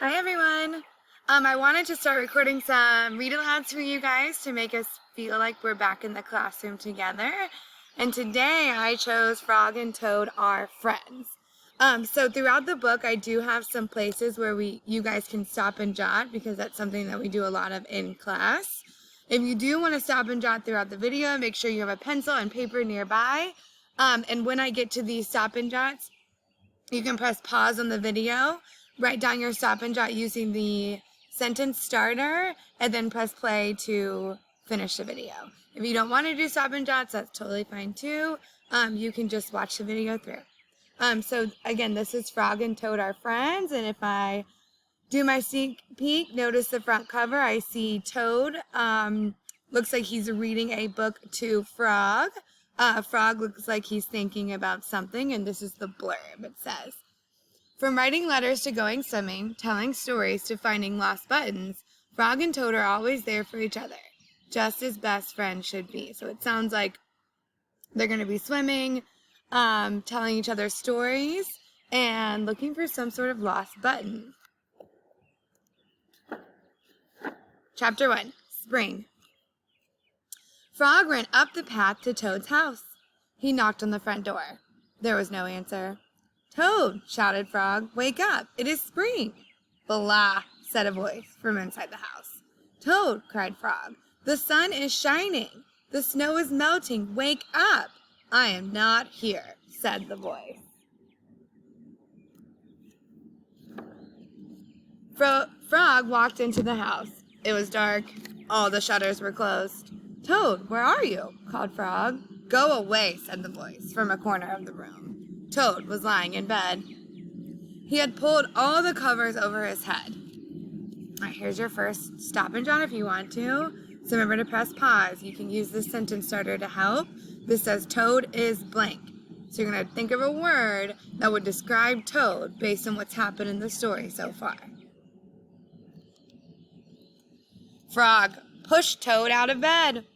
Hi everyone. I wanted to start recording some read-alouds for you guys to make us feel like we're back in the classroom together. And today I chose Frog and Toad are friends. So throughout the book I do have some places where you guys can stop and jot because that's something that we do a lot of in class. If you do want to stop and jot throughout the video, make sure you have a pencil and paper nearby. And when I get to these stop and jots, you can press pause on the video, write down your stop and jot using the sentence starter, and then press play to finish the video. If you don't want to do stop and jots, that's totally fine too. You can just watch the video through. So again, this is Frog and Toad are friends, and if I do my sneak peek, notice the front cover. I see Toad. Looks like he's reading a book to Frog. Frog looks like he's thinking about something, and this is the blurb. It says, from writing letters to going swimming, telling stories to finding lost buttons, Frog and Toad are always there for each other, just as best friends should be. So it sounds like they're going to be swimming, telling each other stories, and looking for some sort of lost button. Chapter 1, Spring. Frog ran up the path to Toad's house. He knocked on the front door. There was no answer. Toad, shouted Frog, wake up. It is spring. Blah, said a voice from inside the house. Toad, cried Frog, the sun is shining. The snow is melting. Wake up. I am not here, said the voice. Frog walked into the house. It was dark. All the shutters were closed. Toad, where are you? Called Frog. Go away, said the voice from a corner of the room. Toad was lying in bed. He had pulled all the covers over his head. All right, here's your first stop and jot if you want to. So remember to press pause. You can use the sentence starter to help. This says Toad is blank. So you're going to think of a word that would describe Toad based on what's happened in the story so far. Frog pushed Toad out of bed.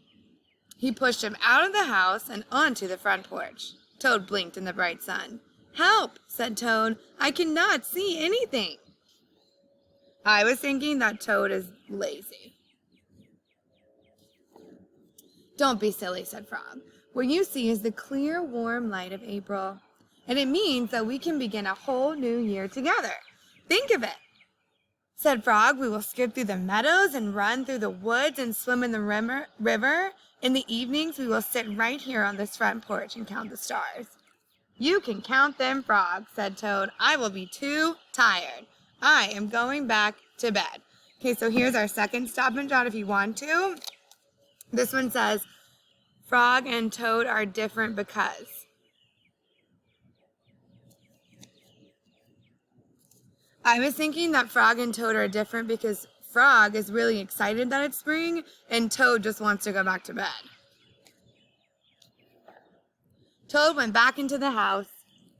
He pushed him out of the house and onto the front porch. Toad blinked in the bright sun. Help, said Toad. I cannot see anything. I was thinking that Toad is lazy. Don't be silly, said Frog. What you see is the clear, warm light of April, and it means that we can begin a whole new year together. Think of it, said Frog. We will skip through the meadows and run through the woods and swim in the river. In the evenings, we will sit right here on this front porch and count the stars. You can count them, Frog, said Toad. I will be too tired. I am going back to bed. Okay, so here's our second stop and jot if you want to. This one says, Frog and Toad are different because. I was thinking that Frog and Toad are different because Frog is really excited that it's spring, and Toad just wants to go back to bed. Toad went back into the house.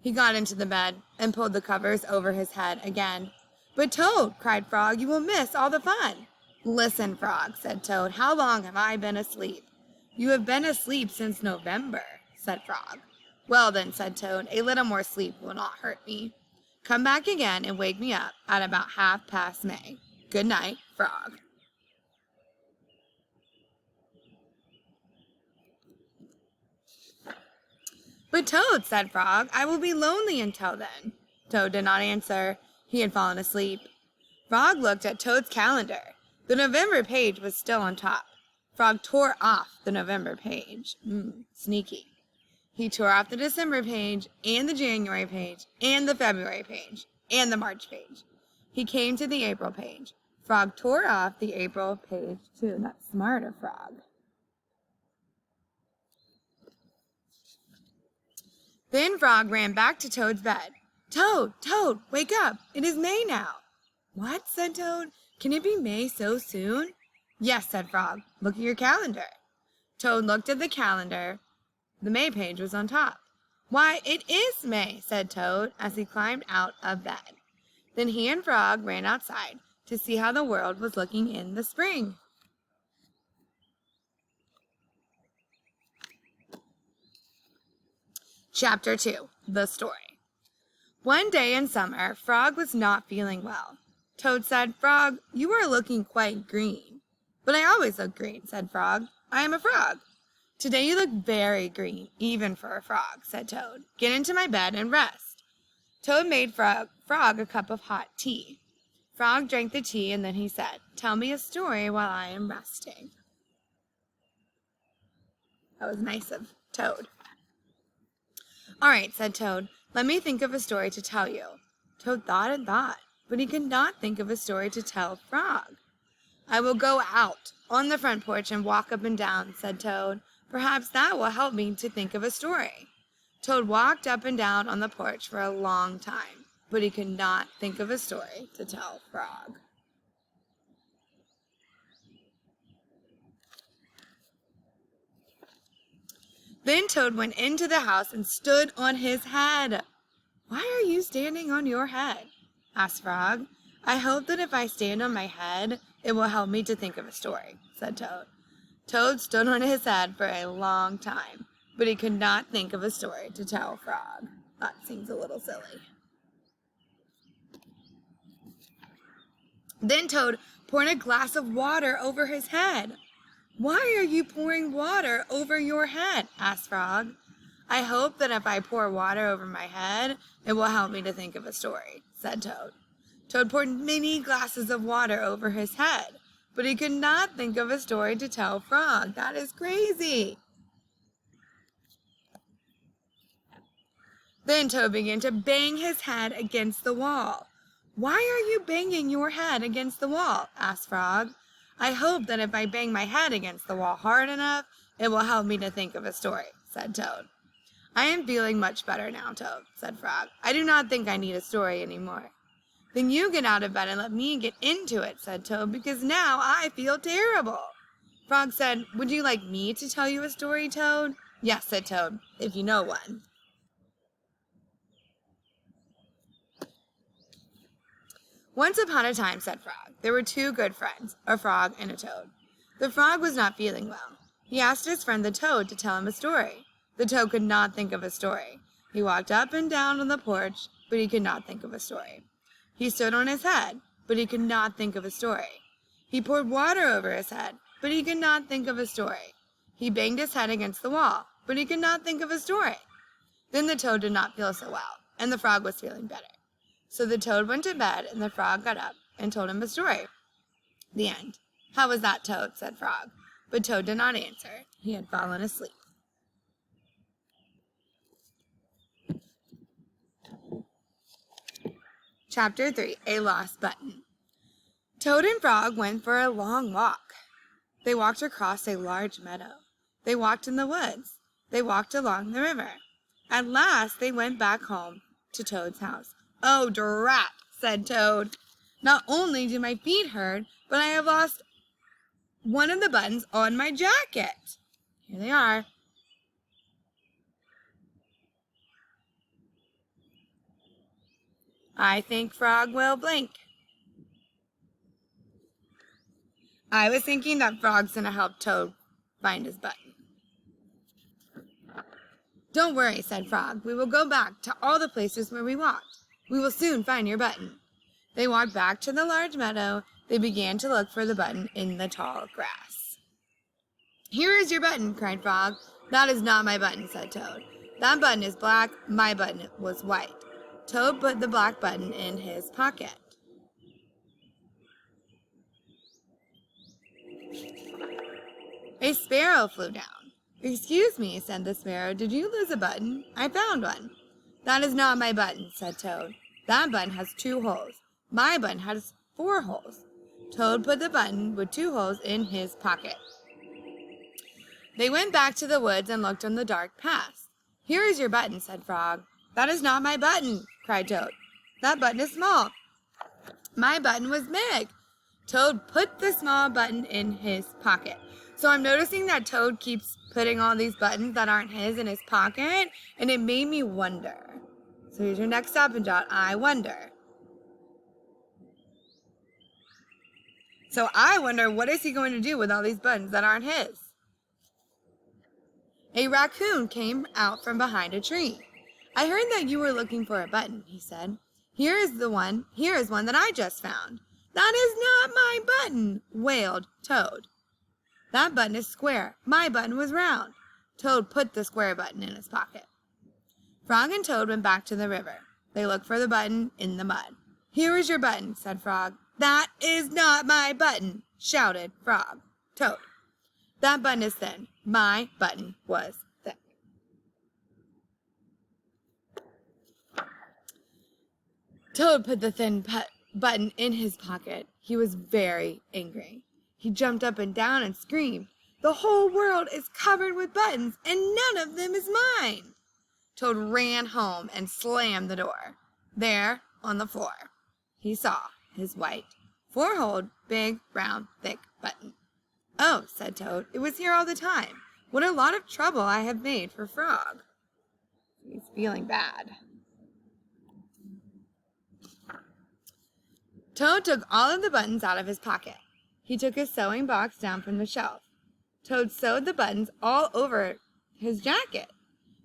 He got into the bed and pulled the covers over his head again. But Toad, cried Frog, you will miss all the fun. Listen, Frog, said Toad, how long have I been asleep? You have been asleep since November, said Frog. Well then, said Toad, a little more sleep will not hurt me. Come back again and wake me up at about 1/2 May. Good night, Frog. But Toad, said Frog, I will be lonely until then. Toad did not answer. He had fallen asleep. Frog looked at Toad's calendar. The November page was still on top. Frog tore off the November page. Sneaky. He tore off the December page, and the January page, and the February page, and the March page. He came to the April page. Frog tore off the April page too. That's smart of Frog. Then Frog ran back to Toad's bed. Toad, Toad, wake up. It is May now. What, said Toad. Can it be May so soon? Yes, said Frog. Look at your calendar. Toad looked at the calendar. The May page was on top. Why, it is May, said Toad as he climbed out of bed. Then he and Frog ran outside to see how the world was looking in the spring. Chapter 2, The Story. One day in summer, Frog was not feeling well. Toad said, "Frog, you are looking quite green." "But I always look green," said Frog. "I am a frog." "Today you look very green, even for a frog," said Toad. "Get into my bed and rest." Toad made Frog a cup of hot tea. Frog drank the tea, and then he said, "Tell me a story while I am resting." That was nice of Toad. "All right," said Toad. "Let me think of a story to tell you." Toad thought and thought, but he could not think of a story to tell Frog. "I will go out on the front porch and walk up and down," said Toad. "Perhaps that will help me to think of a story." Toad walked up and down on the porch for a long time, but he could not think of a story to tell Frog. Then Toad went into the house and stood on his head. "Why are you standing on your head?" asked Frog. "I hope that if I stand on my head, it will help me to think of a story," said Toad. Toad stood on his head for a long time, but he could not think of a story to tell Frog. That seems a little silly. Then Toad poured a glass of water over his head. "Why are you pouring water over your head?" asked Frog. "I hope that if I pour water over my head, it will help me to think of a story," said Toad. Toad poured many glasses of water over his head, but he could not think of a story to tell Frog. That is crazy. Then Toad began to bang his head against the wall. "Why are you banging your head against the wall?" asked Frog. "I hope that if I bang my head against the wall hard enough, it will help me to think of a story," said Toad. "I am feeling much better now, Toad," said Frog. "I do not think I need a story anymore." "Then you get out of bed and let me get into it," said Toad, "because now I feel terrible." Frog said, "Would you like me to tell you a story, Toad?" "Yes," said Toad, "if you know one." "Once upon a time," said Frog, "there were two good friends, a frog and a toad. The frog was not feeling well. He asked his friend the toad to tell him a story. The toad could not think of a story. He walked up and down on the porch, but he could not think of a story. He stood on his head, but he could not think of a story. He poured water over his head, but he could not think of a story. He banged his head against the wall, but he could not think of a story." Then the toad did not feel so well, and the frog was feeling better. So the toad went to bed, and the frog got up and told him a story. The end. "How was that, Toad?" said Frog. But Toad did not answer. He had fallen asleep. Chapter 3, A Lost Button. Toad and Frog went for a long walk. They walked across a large meadow. They walked in the woods. They walked along the river. At last they went back home to Toad's house. "Oh, drat," said Toad. "Not only do my feet hurt, but I have lost one of the buttons on my jacket." Here they are. I think Frog will blink. I was thinking that Frog's going to help Toad find his button. "Don't worry," said Frog. "We will go back to all the places where we walked. We will soon find your button." They walked back to the large meadow. They began to look for the button in the tall grass. "Here is your button," cried Frog. "That is not my button," said Toad. "That button is black. My button was white." Toad put the black button in his pocket. A sparrow flew down. "Excuse me," said the sparrow, "did you lose a button? I found one." "That is not my button," said Toad. "That button has 2 holes. My button has 4 holes." Toad put the button with 2 holes in his pocket. They went back to the woods and looked on the dark path. "Here is your button," said Frog. "That is not my button," cried Toad. "That button is small. My button was big." Toad put the small button in his pocket. So I'm noticing that Toad keeps putting all these buttons that aren't his in his pocket, and it made me wonder. So here's your next stop and jot. I wonder. So I wonder, what is he going to do with all these buttons that aren't his? A raccoon came out from behind a tree. "I heard that you were looking for a button," he said. Here is one that I just found." "That is not my button," wailed Toad. "That button is square. My button was round." Toad put the square button in his pocket. Frog and Toad went back to the river. They looked for the button in the mud. "Here is your button," said Frog. "That is not my button," shouted Toad. "That button is thin. My button was thick." Toad put the thin button in his pocket. He was very angry. He jumped up and down and screamed, "The whole world is covered with buttons, and none of them is mine." Toad ran home and slammed the door. There, on the floor, he saw his white, four-holed, big, round, thick button. "Oh," said Toad, "it was here all the time. What a lot of trouble I have made for Frog." He's feeling bad. Toad took all of the buttons out of his pocket. He took his sewing box down from the shelf. Toad sewed the buttons all over his jacket.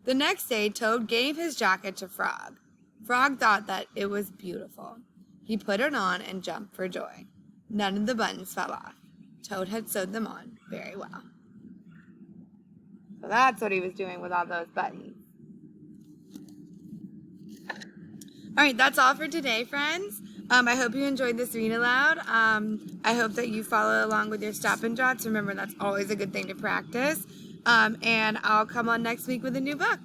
The next day, Toad gave his jacket to Frog. Frog thought that it was beautiful. He put it on and jumped for joy. None of the buttons fell off. Toad had sewed them on very well. So that's what he was doing with all those buttons. All right, that's all for today, friends. I hope you enjoyed this read aloud. I hope that you follow along with your stop and jots. Remember, that's always a good thing to practice. And I'll come on next week with a new book.